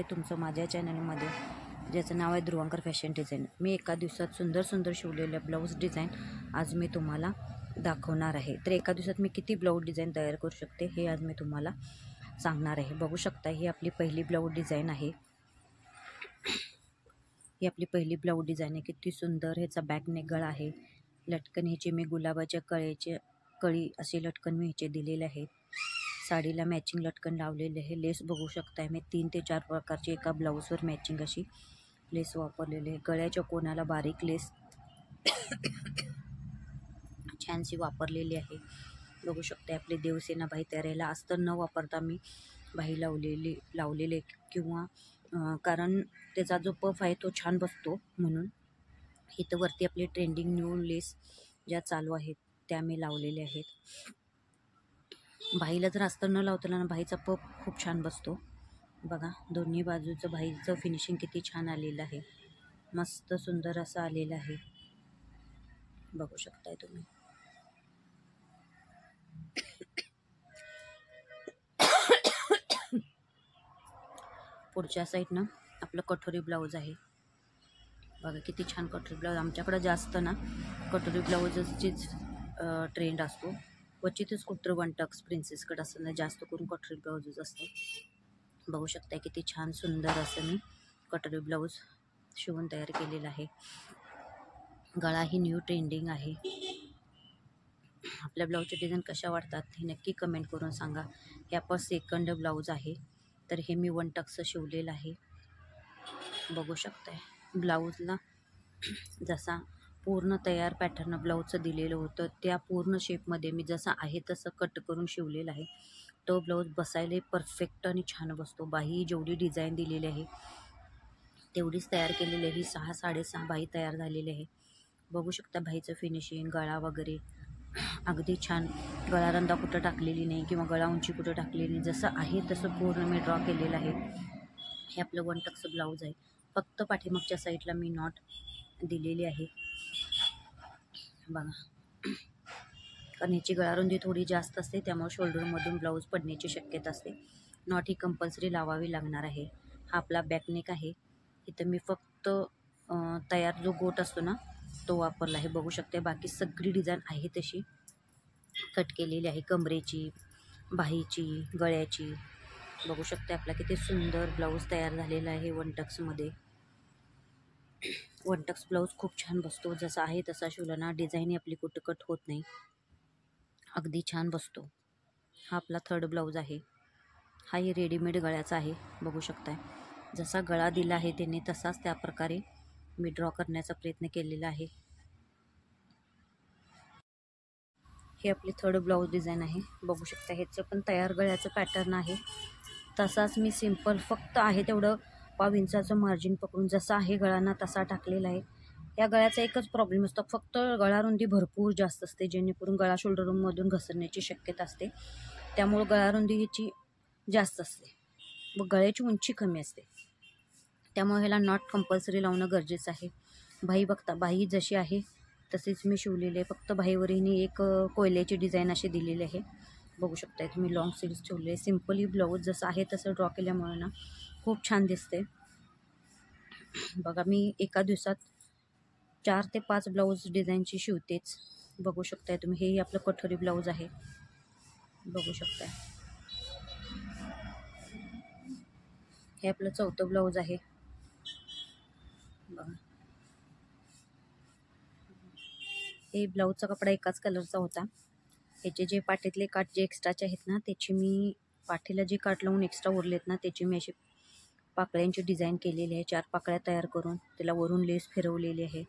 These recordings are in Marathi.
तुमचं माझ्या चॅनलमध्ये, ज्याचं नाव आहे ध्रुवांकर फॅशन डिझाईन. मी एका दिवसात सुंदर सुंदर शिवलेल्या ब्लाऊज डिझाईन आज मी तुम्हाला दाखवणार आहे. तर एका दिवसात मी किती ब्लाऊज डिझाईन तयार करू शकते हे आज मी तुम्हाला सांगणार आहे. बघू शकता, ही आपली पहिली ब्लाऊज डिझाईन आहे. ही आपली पहिली ब्लाऊज डिझाईन आहे. किती सुंदर ह्याचा बॅक नेक गळा आहे. लटकन ह्याचे मी गुलाबाच्या कळी असे लटकन मी ह्याचे दिलेले आहेत. साडीला मॅचिंग लटकन लावलेले आहे. लेस बघू शकताय मी 3 ते 4 प्रकारची एका ब्लाऊजवर मॅचिंग अशी लेस वापरलेली आहे. गळ्याच्या कोणाला बारीक लेस छानशी वापरलेली आहे. बघू शकता, आपले देवसेना बाई तयारीला अस्तर न वापरता मी बाई लावलेले किंवा कारण त्याचा जो पफ आहे तो छान बसतो म्हणून. इथं वरती आपले ट्रेंडिंग न्यू लेस ज्या चालू आहेत त्या मी लावलेल्या आहेत. बाईला जर अस्तर न लावताना ना बाईचा पफ खूप छान बसतो. बघा, दोन्ही बाजूचं बाईचं फिनिशिंग किती छान आलेलं आहे. मस्त सुंदर असं आलेलं आहे. बघू शकताय तुम्ही. पुढच्या साईडनं आपलं कटोरी ब्लाऊज आहे. बघा किती छान कटोरी ब्लाऊज. आमच्याकडं जास्त ना कटोरी ब्लाऊजचीच ट्रेंड असतो. क्वचितच कुठं वन टक्स प्रिन्सेस कट असताना जास्त करून कटोरी ब्लाऊजच असतं. बघू शकता किती छान सुंदर असं मी कटोरी ब्लाऊज शिवून तयार केलेला आहे. गळा ही न्यू ट्रेंडिंग आहे. आपल्या ब्लाऊजचे डिझाईन कशा वाटतात हे नक्की कमेंट करून सांगा. हे आपण सेकंड ब्लाऊज आहे. तर हे मी वन टक्स शिवलेलं आहे. बघू शकताय ब्लाऊजला जसा पूर्ण तयार पॅटर्न ब्लाऊजचं दिलेलं होतं त्या पूर्ण शेपमध्ये मी जसा आहे तसं कट करून शिवलेलं आहे. तो ब्लाऊज बसायला परफेक्ट आणि छान बसतो. बाही जेवढी डिझाईन दिलेली आहे तेवढीच तयार केलेली आहे. 6-6.5 बाही तयार झालेली आहे. बघू शकता बाहीचं फिनिशिंग, गळा वगैरे अगदी छान. गळा रंदा कुठं टाकलेली नाही किंवा गळा उंची कुठं टाकलेली नाही. जसं आहे तसं पूर्ण मी ड्रॉ केलेलं आहे. हे आपलं वन टक्स ब्लाऊज आहे. फक्त पाठीमागच्या साईडला मी नॉट दिलेली आहे. बघा, कारण ह्याची गळारुंदी थोडी जास्त असते त्यामुळे शोल्डरमधून ब्लाऊज पडण्याची शक्यता असते. नॉट ही कंपल्सरी लावावी लागणार आहे. हा आपला बॅकनेक आहे. इथं मी फक्त तयार जो गोट असतो ना तो वापरला आहे. बघू शकते बाकी सगळी डिझाईन आहे तशी कट केलेली आहे. कमरेची, बाहीची, गळ्याची. बघू शकते आपला किती सुंदर ब्लाऊज तयार झालेला आहे वन टक्समध्ये. वन टक्स ब्लाऊज खूप छान बसतो. जसा आहे तसा शिवला ना डिझाईन आपली कुठं कट होत नाही. अगदी छान बसतो. हा आपला थर्ड ब्लाऊज आहे. हाही रेडीमेड गळ्याचा आहे. बघू शकताय जसा गळा दिला आहे त्याने तसाच त्या प्रकारे मी ड्रॉ करण्याचा प्रयत्न केलेला आहे. हे आपली थर्ड ब्लाऊज डिझाईन आहे. बघू शकता ह्याचं पण तयार गळ्याचं पॅटर्न आहे. तसाच मी सिंपल फक्त आहे तेवढं 1/2 इंचाचं मार्जिन पकडून जसा आहे गळा ना तसा टाकलेला आहे. या गळ्याचा एकच प्रॉब्लेम असतो, फक्त गळारुंदी भरपूर जास्त असते जेणेकरून गळा शोल्डरमधून घसरण्याची शक्यता असते. त्यामुळं गळारुंदी ह्याची जास्त असते व गळ्याची उंची कमी असते. त्यामुळे ह्याला नॉट कंपल्सरी लावणं गरजेचं आहे. बाही बघता, बाही जशी आहे तसेच मी शिवलेले आहे. फक्त बाहीवरही एक कोयल्याची डिझाईन अशी दिलेली आहे. बघू शकताय तुम्ही. लॉंग स्लीव्स ठेवले. सिम्पली ब्लाऊज जसं आहे तसं ड्रॉ केल्यामुळे ना खूप छान दिसते. बघा, मी एका दिवसात 4 ते 5 ब्लाऊज डिझाईनची शिवतेच. बघू शकताय तुम्ही. हेही आपलं कटोरी ब्लाऊज आहे. बघू शकताय. हे आपलं चौथं ब्लाऊज आहे. बघा, हे ब्लाऊजचा कपडा एकाच कलरचा होता. ह्याचे जे पाठीतले काठ जे एक्स्ट्राचे आहेत ना त्याची मी पाठीला जे काठ लावून एक्स्ट्रा उरलेत ना त्याची मी अशी पाकळ्यांची डिझाईन केलेली आहे. 4 पाकळ्या तयार करून त्याला वरून लेस फिरवलेली आहे.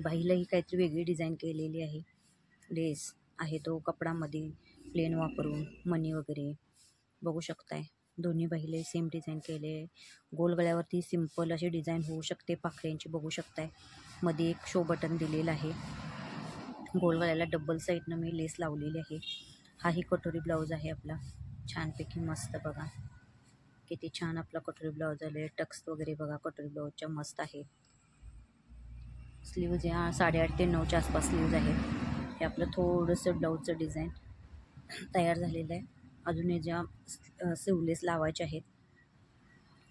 बाहीलाही काहीतरी वेगळी डिझाईन केलेली आहे. लेस आहे तो कपडामध्ये प्लेन वापरून मणी वगैरे. बघू शकताय दोन्ही बाहीला सेम डिझाईन केले. गोल गळ्यावरती सिंपल अशी डिझाईन होऊ शकते पाकळ्यांची. बघू शकताय मध्ये एक शो बटन दिलेलं आहे. गोल गळ्याला डबल साईडनं मी लेस लावलेली आहे. हाही कटोरी ब्लाऊज आहे आपला छानपैकी मस्त. बघा किती छान आपला कटोरी ब्लाऊज आले. टक्स वगैरे बघा कटोरी ब्लाऊजच्या मस्त आहे. स्लीव्ज ह्या 8.5 ते 9च्या आसपास स्लीव्ज आहेत. हे आपलं थोडंसं ब्लाऊजचं डिझाईन तयार झालेलं आहे. अजून याच्या सिवलेस लावायचे आहेत.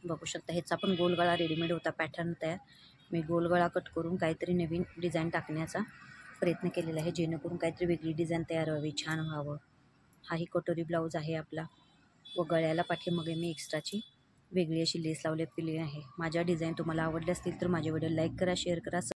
बघू शकता ह्याचा पण गोलगळा रेडीमेड होता पॅटर्न तयार. मी गोलगळा कट करून काहीतरी नवीन डिझाईन टाकण्याचा प्रयत्न केलेला आहे, जेणेकरून काहीतरी वेगळी डिझाईन तयार व्हावी, छान व्हावं. हाही कटोरी ब्लाऊज आहे आपला व गळ्याला पाठीमागे मी एक्स्ट्राची वेगळी अशी लेस लावलेली आहे. माझ्या डिझाईन तुम्हाला आवडल्या असतील तर माझे व्हिडिओ लाईक करा, शेअर करा.